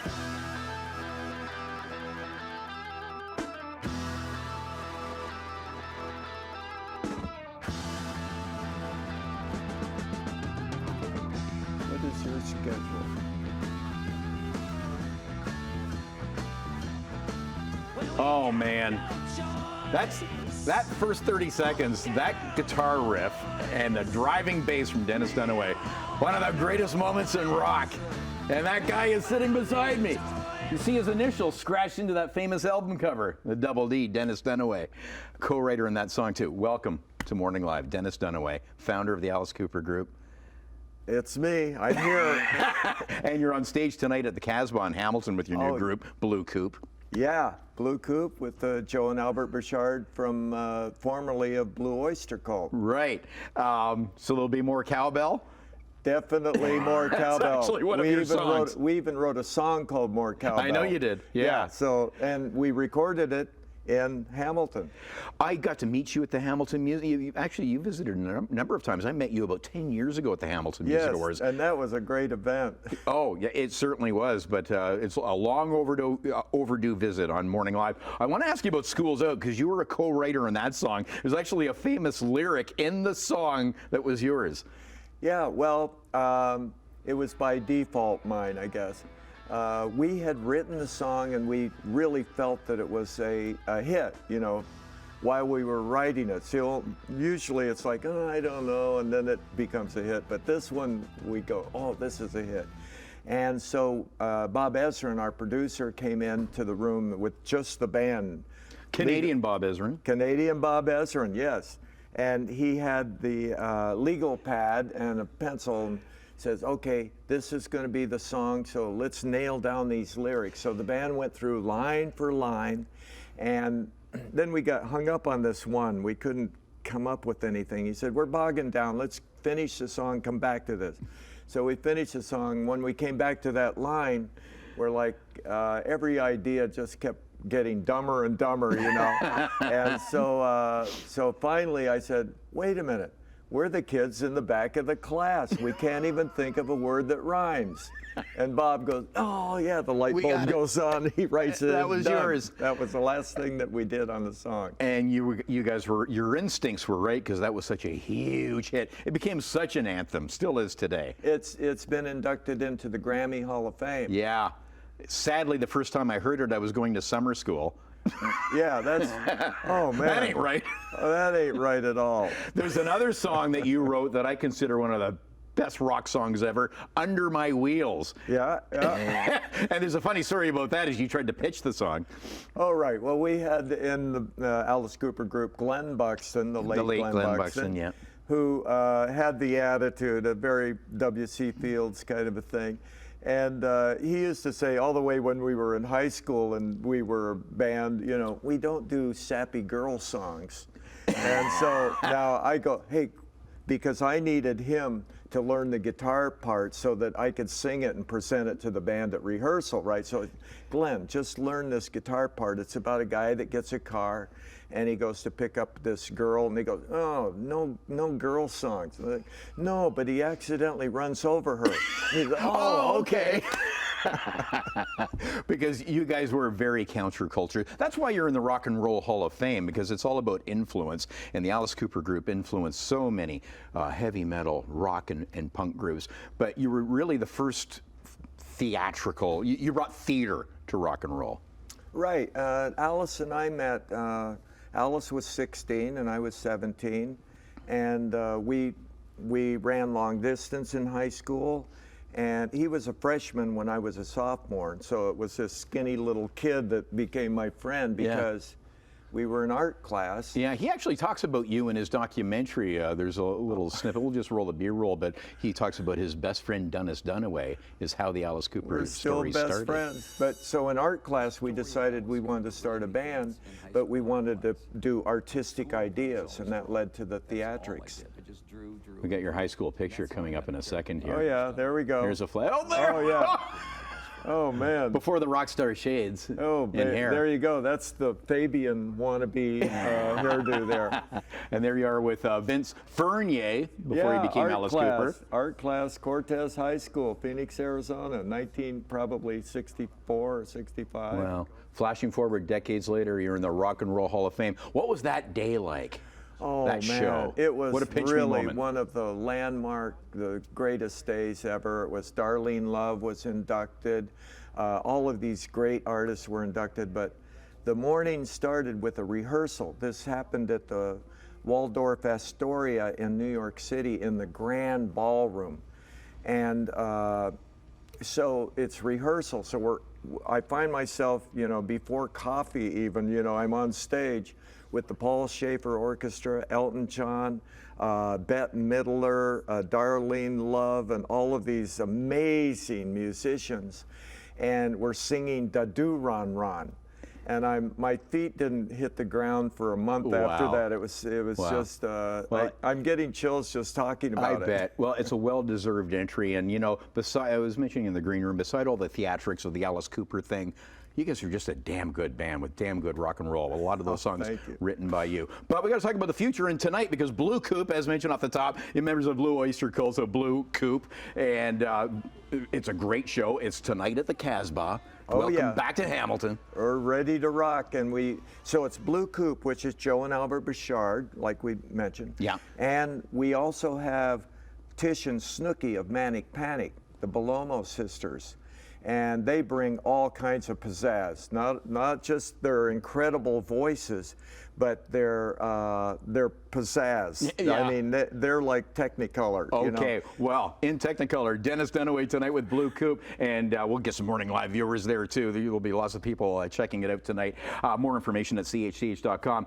What is your schedule? Oh man, that first 30 seconds, that guitar riff and the driving bass from Dennis Dunaway, one of the greatest moments in rock. And that guy is sitting beside me. You see his initials scratched into that famous album cover, the double D, Dennis Dunaway, co-writer in that song too. Welcome to Morning Live, Dennis Dunaway, founder of the Alice Cooper Group. It's me. I'm here. And you're on stage tonight at the Casbah in Hamilton with your new group, Blue Coupe. Yeah, Blue Coupe with Joe and Albert Bouchard from formerly of Blue Oyster Cult. Right. So there'll be more cowbell? Definitely more cowbell. That's actually one of your songs. We even wrote a song called More Cowbell. I know you did. Yeah. So, and we recorded it in Hamilton. I got to meet you at the Hamilton Museum. Actually, you visited a number of times. I met you about 10 years ago at the Hamilton Music Awards. Yes, and that was a great event. Oh, yeah, it certainly was, but it's a long overdue visit on Morning Live. I want to ask you about School's Out, because you were a co-writer on that song. There's actually a famous lyric in the song that was yours. Yeah, well, it was by default mine, I guess. We had written the song and we really felt that it was a hit, you know, while we were writing it. So usually it's like, oh, I don't know, and then it becomes a hit. But this one, we go, oh, this is a hit. And so Bob Ezrin, our producer, came into the room with just the band. Canadian Bob Ezrin. Canadian Bob Ezrin, yes. And he had the legal pad and a pencil and says, okay, this is going to be the song, so let's nail down these lyrics. So the band went through line for line, and then we got hung up on this one. We couldn't come up with anything. He said, we're bogging down. Let's finish the song, come back to this. So we finished the song. When we came back to that line, we're like, every idea just kept getting dumber and dumber, you know. And so finally I said, wait a minute. We're the kids in the back of the class. We can't even think of a word that rhymes. And Bob goes, oh yeah, the light bulb goes on. He writes it. That was yours. That was the last thing that we did on the song. And you guys were, your instincts were right, because that was such a huge hit. It became such an anthem, still is today. It's been inducted into the Grammy Hall of Fame. Yeah. Sadly, the first time I heard it, I was going to summer school. Yeah, that's, oh man. That ain't right. Oh, that ain't right at all. There's another song that you wrote that I consider one of the best rock songs ever, Under My Wheels. Yeah, yeah. And there's a funny story about that, as you tried to pitch the song. Oh, right. Well, we had in the Alice Cooper group, Glenn Buxton, the late Glenn Buxton, yeah. Who had the attitude, a very W.C. Fields kind of a thing. And he used to say, all the way when we were in high school and we were a band, you know, we don't do sappy girl songs. And so now I go, hey, because I needed him to learn the guitar part so that I could sing it and present it to the band at rehearsal, right? So, Glenn, just learn this guitar part. It's about a guy that gets a car and he goes to pick up this girl and he goes, oh, no girl songs. Like, no, but he accidentally runs over her. He's like, oh, okay. Because you guys were very counterculture. That's why you're in the Rock and Roll Hall of Fame, because it's all about influence. And the Alice Cooper Group influenced so many heavy metal, rock, and punk groups. But you were really the first theatrical, you brought theater to rock and roll. Right. Alice and I met, Alice was 16 and I was 17. And we ran long distance in high school. And he was a freshman when I was a sophomore. And so it was this skinny little kid that became my friend because we were in art class. Yeah, he actually talks about you in his documentary. There's a little snippet. We'll just roll the B-roll, but he talks about his best friend, Dennis Dunaway, is how the Alice Cooper story started. We're still best friends. But so in art class, we decided we wanted to start a band, but we wanted to do artistic ideas, and that led to the theatrics. We got your high school picture coming up in a second here. Oh yeah, there we go. Here's a flag. Oh, there! Oh yeah. Oh, man. Before the rock star shades. Oh, in hair. there you go. That's the Fabian wannabe hairdo there. And there you are with Vince Fournier before he became art Alice class, Cooper. Art class, Cortez High School, Phoenix, Arizona, probably 64 or 65. Well, flashing forward decades later, you're in the Rock and Roll Hall of Fame. What was that day like? Oh, that man. show. It was what a pinch me really moment. one of the the greatest days ever. It was Darlene Love was inducted. All of these great artists were inducted, but the morning started with a rehearsal. This happened at the Waldorf Astoria in New York City in the Grand Ballroom. And so it's rehearsal. So I find myself, before coffee even, I'm on stage with the Paul Schaefer Orchestra, Elton John, Bette Midler, Darlene Love, and all of these amazing musicians. And we're singing Da Do Ron Ron. And my feet didn't hit the ground for a month after that. It was just, I'm getting chills just talking about it. I bet. Well, it's a well-deserved entry. And, I was mentioning in the green room, beside all the theatrics of the Alice Cooper thing, you guys are just a damn good band with damn good rock and roll. A lot of those songs written by you. But we got to talk about the future and tonight, because Blue Coop, as mentioned off the top, you're members of Blue Oyster Cult, so Blue Coop. And it's a great show. It's tonight at the Casbah. Welcome back to Hamilton. We're ready to rock, and so it's Blue Coop, which is Joe and Albert Bouchard, like we mentioned. Yeah. And we also have Tish and Snooky of Manic Panic, the Belomo sisters. And they bring all kinds of pizzazz, not just their incredible voices, but their pizzazz. Yeah. I mean, they're like Technicolor. Okay, well, in Technicolor, Dennis Dunaway tonight with Blue Coop, and we'll get some morning live viewers there too. There will be lots of people checking it out tonight. More information at chch.com.